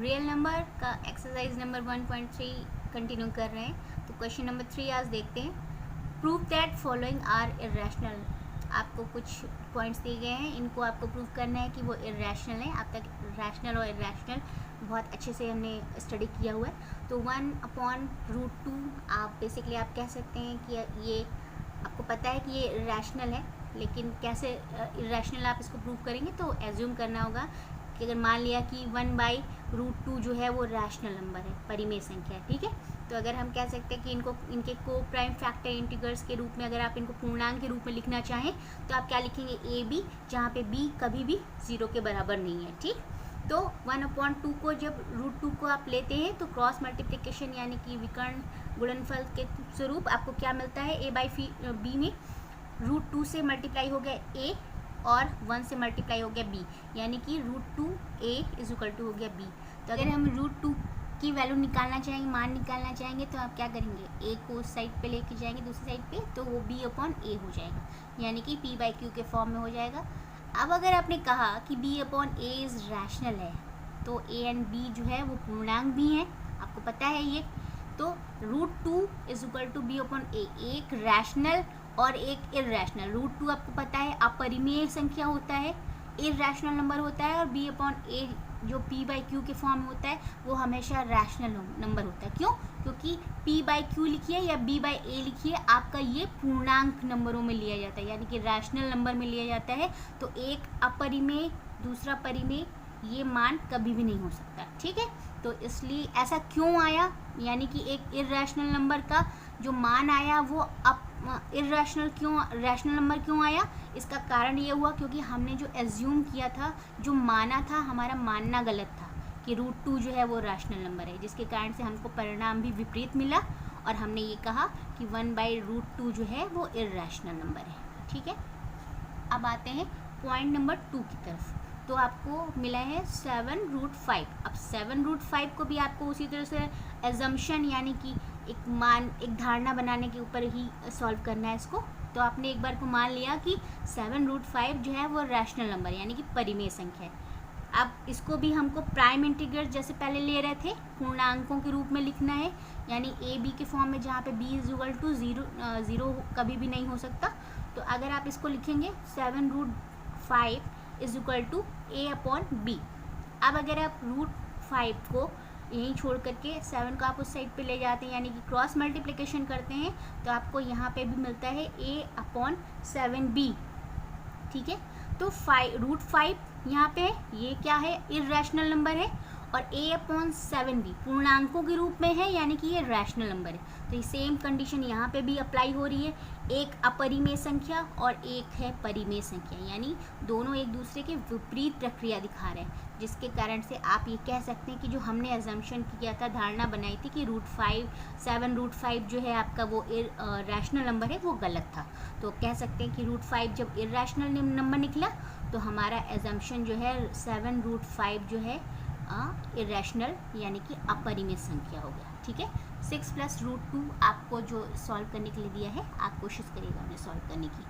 Real number का exercise number 1.3 continue कर रहे हैं। तो क्वेश्चन नंबर 3 आज देखते हैं। Prove that following are irrational. आपको कुछ पॉइंट्स दिए गए हैं, इनको आपको प्रूव करना है कि वो इरेशनल है। आप तक रैशनल और इरेशनल बहुत अच्छे से हमने स्टडी किया हुआ है। तो 1/√2 आप बेसिकली आप कह सकते हैं कि ये आपको पता है कि ये इरेशनल है, लेकिन कैसे इरेशनल आप इसको प्रूव करेंगे। तो एज्यूम करना होगा कि अगर मान लिया कि 1/√2 जो है वो रैशनल नंबर है, परिमेय संख्या है, ठीक है। तो अगर हम कह सकते हैं कि इनके को प्राइम फैक्टर इंटीग्रल्स के रूप में अगर आप इनको पूर्णांक के रूप में लिखना चाहें तो आप क्या लिखेंगे, ए बी, जहाँ पे बी कभी भी 0 के बराबर नहीं है, ठीक। तो 1/2 को जब √2 को आप लेते हैं तो क्रॉस मल्टीप्लिकेशन यानी कि विकर्ण गुणनफल के स्वरूप आपको क्या मिलता है, a/b में √2 से मल्टीप्लाई हो गया a और 1 से मल्टीप्लाई हो गया b, यानी कि √2a = हो गया b। तो अगर हम √2 की वैल्यू निकालना चाहेंगे, मान निकालना चाहेंगे, तो आप क्या करेंगे, a को उस साइड पे लेके जाएंगे दूसरी साइड पे, तो वो b/a हो जाएगा, यानी कि p/q के फॉर्म में हो जाएगा। अब अगर आपने कहा कि b/a इज़ रैशनल है, तो a एंड b जो है वो पूर्णांक भी हैं, आपको पता है ये। तो √2 = b/a, एक रैशनल और एक इरेशनल। √2 आपको पता है अपरिमेय संख्या होता है, इरेशनल नंबर होता है, और b/a जो p/q के फॉर्म में होता है वो हमेशा रैशनल नंबर होता है। क्यों? क्योंकि p/q लिखिए या b/a लिखिए, आपका ये पूर्णांक नंबरों में लिया जाता है, यानी कि रैशनल नंबर में लिया जाता है। तो एक अपरिमेय दूसरा परिमेय, ये मान कभी भी नहीं हो सकता, ठीक है। तो इसलिए ऐसा क्यों आया, यानी कि एक इरेशनल नंबर का जो मान आया वो इरेशनल क्यों, रैशनल नंबर क्यों आया, इसका कारण ये हुआ क्योंकि हमने जो एज्यूम किया था, जो माना था, हमारा मानना गलत था कि √2 जो है वो रैशनल नंबर है, जिसके कारण से हमको परिणाम भी विपरीत मिला और हमने ये कहा कि 1/√2 जो है वो इरेशनल नंबर है, ठीक है। अब आते हैं पॉइंट नंबर 2 की तरफ। तो आपको मिला है 7√5। अब 7√5 को भी आपको उसी तरह से एजम्पशन यानी कि एक धारणा बनाने के ऊपर ही सॉल्व करना है इसको। तो आपने एक बार को मान लिया कि 7√5 जो है वो रैशनल नंबर यानी कि परिमेय संख्या है। अब इसको भी हमको प्राइम इंटीग्रल जैसे पहले ले रहे थे पूर्णांकों के रूप में लिखना है, यानी ए बी के फॉर्म में, जहाँ पे b = 0 कभी भी नहीं हो सकता। तो अगर आप इसको लिखेंगे 7√5 = a/b। अब अगर आप √5 को यहीं छोड़ करके 7 को आप उस साइड पे ले जाते हैं, यानी कि क्रॉस मल्टीप्लिकेशन करते हैं, तो आपको यहाँ पे भी मिलता है a/7b, ठीक है। तो √5 यहाँ पे ये क्या है, इरेशनल नंबर है, और a/7b पूर्णांकों के रूप में है, यानी कि ये रैशनल नंबर है। तो ये सेम कंडीशन यहाँ पे भी अप्लाई हो रही है, एक अपरिमेय संख्या और एक है परिमेय संख्या, यानी दोनों एक दूसरे के विपरीत प्रक्रिया दिखा रहे हैं, जिसके कारण से आप ये कह सकते हैं कि जो हमने एजम्पशन किया था, धारणा बनाई थी कि 7√5 जो है आपका वो रैशनल नंबर है, वो गलत था। तो कह सकते हैं कि √5 जब इरेशनल नंबर निकला तो हमारा एजम्पशन जो है 7√5 जो है इरेशनल यानी कि अपरिमेय संख्या हो गया, ठीक है। 6 + √2 आपको जो सॉल्व करने के लिए दिया है, आप कोशिश करिएगा उन्हें सॉल्व करने की।